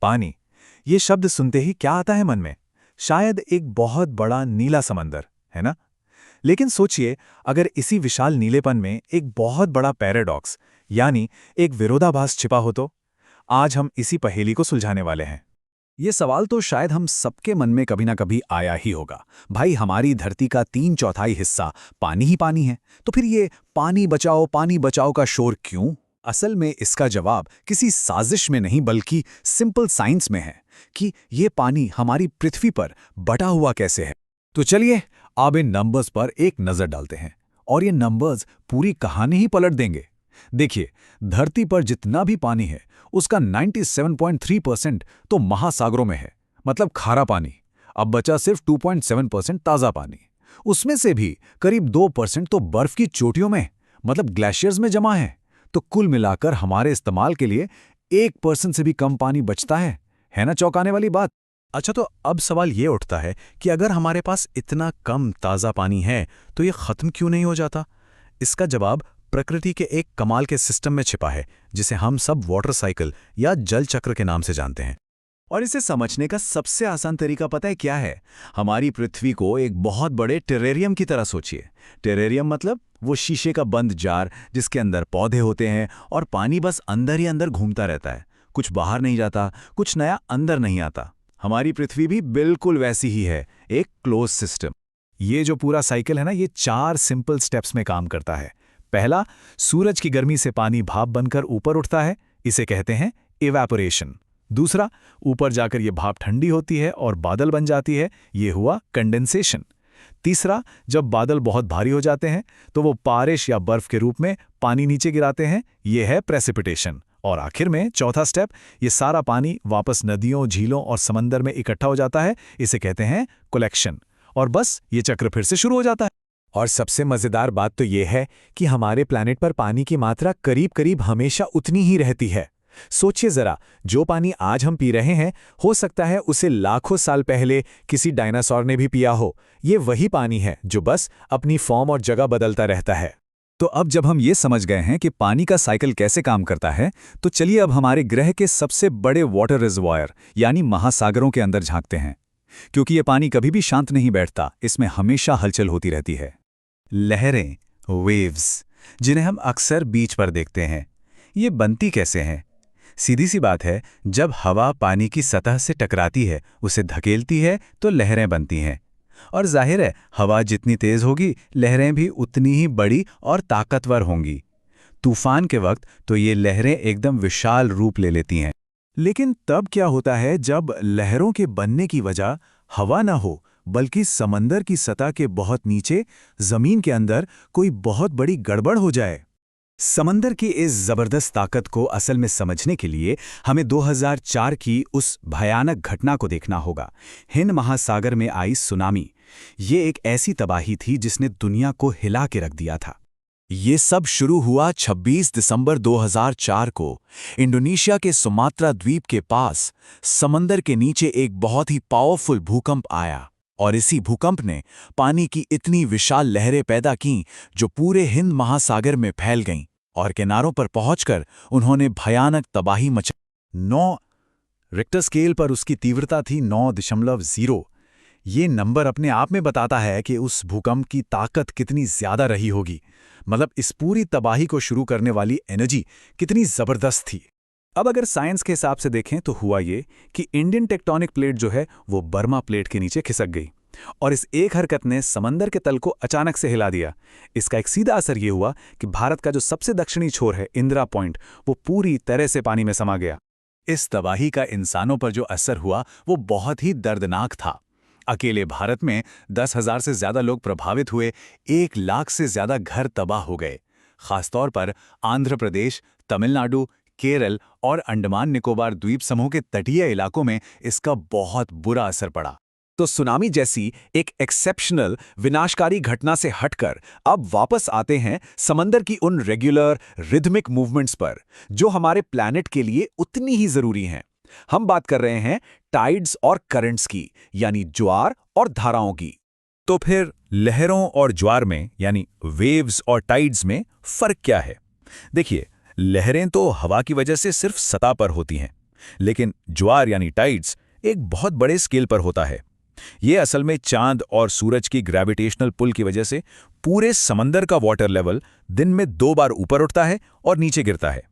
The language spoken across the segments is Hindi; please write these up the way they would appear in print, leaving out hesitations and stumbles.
पानी, ये शब्द सुनते ही क्या आता है मन में? शायद एक बहुत बड़ा नीला समंदर, है ना? लेकिन सोचिए, अगर इसी विशाल नीलेपन में एक बहुत बड़ा पैराडॉक्स, यानी एक विरोधाभास छिपा हो तो? आज हम इसी पहेली को सुलझाने वाले हैं। ये सवाल तो शायद हम सबके मन में कभी ना कभी आया ही होगा। भाई, हमारी धरती का 3/4 हिस्सा पानी ही पानी है, तो फिर ये पानी बचाओ का शोर क्यों? असल में इसका जवाब किसी साजिश में नहीं बल्कि सिंपल साइंस में है कि ये पानी हमारी पृथ्वी पर बटा हुआ कैसे है। तो चलिए अब इन नंबर्स पर एक नजर डालते हैं, और ये नंबर्स पूरी कहानी ही पलट देंगे। देखिए, धरती पर जितना भी पानी है उसका 97.3% तो महासागरों में है, मतलब खारा पानी। अब बचा सिर्फ 2.7% ताज़ा पानी। उसमें से भी करीब 2% तो बर्फ की चोटियों में, मतलब ग्लेशियर्स में जमा है। तो कुल मिलाकर हमारे इस्तेमाल के लिए 1% से भी कम पानी बचता है ना चौंकाने वाली बात? अच्छा, तो अब सवाल ये उठता है कि अगर हमारे पास इतना कम ताज़ा पानी है तो ये ख़त्म क्यों नहीं हो जाता? इसका जवाब प्रकृति के एक कमाल के सिस्टम में छिपा है, जिसे हम सब वाटर साइकिल या जल चक्र के नाम से जानते हैं। और इसे समझने का सबसे आसान तरीका पता है क्या है? हमारी पृथ्वी को एक बहुत बड़े टेरेरियम की तरह सोचिए। टेरेरियम मतलब वो शीशे का बंद जार जिसके अंदर पौधे होते हैं और पानी बस अंदर ही अंदर घूमता रहता है। कुछ बाहर नहीं जाता, कुछ नया अंदर नहीं आता। हमारी पृथ्वी भी बिल्कुल वैसी ही है, एक क्लोज सिस्टम। ये जो पूरा साइकिल है ना, ये 4 सिंपल स्टेप्स में काम करता है। पहला, सूरज की गर्मी से पानी भाप बनकर ऊपर उठता है, इसे कहते हैं इवैपोरेशन। दूसरा, ऊपर जाकर ये भाप ठंडी होती है और बादल बन जाती है, ये हुआ कंडेंसेशन। तीसरा, जब बादल बहुत भारी हो जाते हैं तो वो बारिश या बर्फ के रूप में पानी नीचे गिराते हैं, ये है प्रेसिपिटेशन। और आखिर में चौथा स्टेप, ये सारा पानी वापस नदियों, झीलों और समंदर में इकट्ठा हो जाता है, इसे कहते हैं कलेक्शन। और बस ये चक्र फिर से शुरू हो जाता है। और सबसे मज़ेदार बात तो ये है कि हमारे प्लैनेट पर पानी की मात्रा करीब करीब हमेशा उतनी ही रहती है। सोचिए ज़रा, जो पानी आज हम पी रहे हैं, हो सकता है उसे लाखों साल पहले किसी डायनासोर ने भी पिया हो। ये वही पानी है जो बस अपनी फॉर्म और जगह बदलता रहता है। तो अब जब हम ये समझ गए हैं कि पानी का साइकिल कैसे काम करता है, तो चलिए अब हमारे ग्रह के सबसे बड़े वाटर रिजर्वॉयर यानी महासागरों के अंदर झांकते हैं। क्योंकि ये पानी कभी भी शांत नहीं बैठता, इसमें हमेशा हलचल होती रहती है। लहरें, वेव्स, जिन्हें हम अक्सर बीच पर देखते हैं, ये बनती कैसे हैं? सीधी सी बात है, जब हवा पानी की सतह से टकराती है, उसे धकेलती है तो लहरें बनती हैं। और जाहिर है, हवा जितनी तेज होगी, लहरें भी उतनी ही बड़ी और ताकतवर होंगी। तूफान के वक्त तो ये लहरें एकदम विशाल रूप ले लेती हैं। लेकिन तब क्या होता है जब लहरों के बनने की वजह हवा ना हो, बल्कि समंदर की सतह के बहुत नीचे, जमीन के अंदर कोई बहुत बड़ी गड़बड़ हो जाए? समंदर की इस जबरदस्त ताकत को असल में समझने के लिए हमें 2004 की उस भयानक घटना को देखना होगा। हिंद महासागर में आई सुनामी। ये एक ऐसी तबाही थी जिसने दुनिया को हिला के रख दिया था। ये सब शुरू हुआ 26 दिसंबर 2004 को इंडोनेशिया के सुमात्रा द्वीप के पास। समंदर के नीचे एक बहुत ही पावरफुल भूकंप आया, और इसी भूकंप ने पानी की इतनी विशाल लहरें पैदा की जो पूरे हिंद महासागर में फैल गईं, और किनारों पर पहुंचकर उन्होंने भयानक तबाही मचा। 9 रिक्टर स्केल पर उसकी तीव्रता थी 9.0। ये नंबर अपने आप में बताता है कि उस भूकंप की ताकत कितनी ज्यादा रही होगी। मतलब इस पूरी तबाही को शुरू करने वाली एनर्जी कितनी जबरदस्त थी। अब अगर साइंस के हिसाब से देखें तो हुआ ये कि इंडियन टेक्टोनिक प्लेट जो है वो बर्मा प्लेट के नीचे खिसक गई, और इस एक हरकत ने समंदर के तल को अचानक से हिला दिया। इसका एक सीधा असर ये हुआ कि भारत का जो सबसे दक्षिणी छोर है, इंदिरा पॉइंट, वो पूरी तरह से पानी में समा गया। इस तबाही का इंसानों पर जो असर हुआ वो बहुत ही दर्दनाक था। अकेले भारत में 10,000 से ज्यादा लोग प्रभावित हुए, 1 लाख से ज्यादा घर तबाह हो गए। खासतौर पर आंध्र प्रदेश, तमिलनाडु, केरल और अंडमान निकोबार द्वीप समूह के तटीय इलाकों में इसका बहुत बुरा असर पड़ा। तो सुनामी जैसी एक एक्सेप्शनल विनाशकारी घटना से हटकर अब वापस आते हैं समंदर की उन रेगुलर रिदमिक मूवमेंट्स पर जो हमारे प्लैनेट के लिए उतनी ही जरूरी हैं। हम बात कर रहे हैं टाइड्स और करंट्स की, यानी ज्वार और धाराओं की। तो फिर लहरों और ज्वार में, यानी वेव्स और टाइड्स में फर्क क्या है? देखिए, लहरें तो हवा की वजह से सिर्फ सतह पर होती हैं, लेकिन ज्वार यानी टाइड्स एक बहुत बड़े स्केल पर होता है। ये असल में चांद और सूरज की ग्रेविटेशनल पुल की वजह से पूरे समंदर का वाटर लेवल दिन में 2 बार ऊपर उठता है और नीचे गिरता है।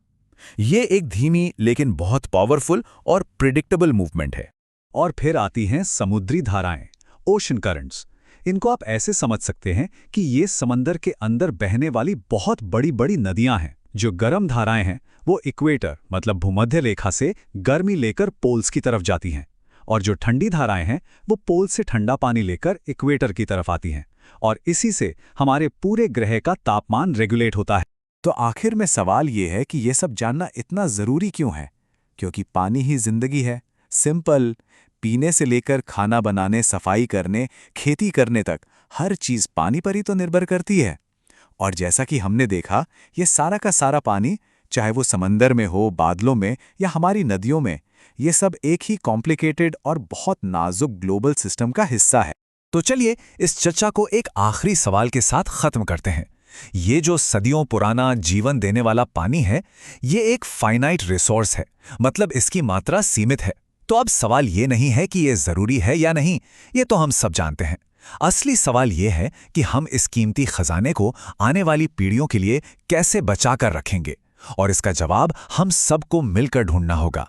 ये एक धीमी लेकिन बहुत पावरफुल और प्रिडिक्टेबल मूवमेंट है। और फिर आती हैं समुद्री धाराएं, ओशन करंट्स। इनको आप ऐसे समझ सकते हैं कि ये समंदर के अंदर बहने वाली बहुत बड़ी बड़ी नदियां हैं। जो गर्म धाराएं हैं वो इक्वेटर मतलब भूमध्य रेखा से गर्मी लेकर पोल्स की तरफ जाती हैं, और जो ठंडी धाराएं हैं वो पोल से ठंडा पानी लेकर इक्वेटर की तरफ आती हैं, और इसी से हमारे पूरे ग्रह का तापमान रेगुलेट होता है। तो आखिर में सवाल ये है कि ये सब जानना इतना ज़रूरी क्यों है? क्योंकि पानी ही जिंदगी है। सिंपल। पीने से लेकर खाना बनाने, सफाई करने, खेती करने तक हर चीज़ पानी पर ही तो निर्भर करती है। और जैसा कि हमने देखा, ये सारा का सारा पानी, चाहे वो समंदर में हो, बादलों में या हमारी नदियों में, ये सब एक ही कॉम्प्लिकेटेड और बहुत नाजुक ग्लोबल सिस्टम का हिस्सा है। तो चलिए इस चर्चा को एक आखिरी सवाल के साथ खत्म करते हैं। ये जो सदियों पुराना जीवन देने वाला पानी है, ये एक फाइनाइट रिसोर्स है, मतलब इसकी मात्रा सीमित है। तो अब सवाल ये नहीं है कि ये जरूरी है या नहीं, ये तो हम सब जानते हैं। असली सवाल ये है कि हम इस कीमती खजाने को आने वाली पीढ़ियों के लिए कैसे बचा कर रखेंगे, और इसका जवाब हम सबको मिलकर ढूंढना होगा।